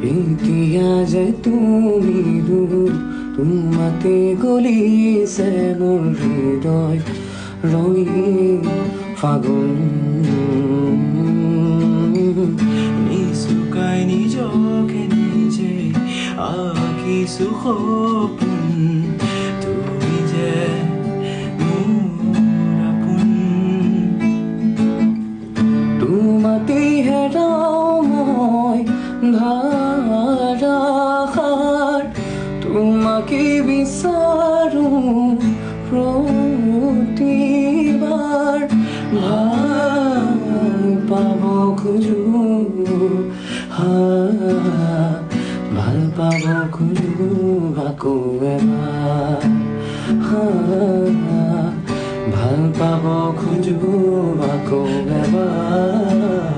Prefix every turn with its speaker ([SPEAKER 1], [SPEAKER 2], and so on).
[SPEAKER 1] এতিয়া যে তুমি দূৰ তোমাতে গলিছে মোৰ হৃদয় ৰঙীন ফাগুন
[SPEAKER 2] নিচুকাই নিজকে নিজে আঁকিছো সপোন তুমি যে মোৰ আপোন
[SPEAKER 1] তোমাতে হেৰাও মই ধাৰাসাৰ তোমাকে বিচাৰো প্ৰতিবাৰ ভাল পাব খোজো ভাল পাব খোজো আকৌ এবাৰ ভাল পাব খোজো আকৌ এবাৰ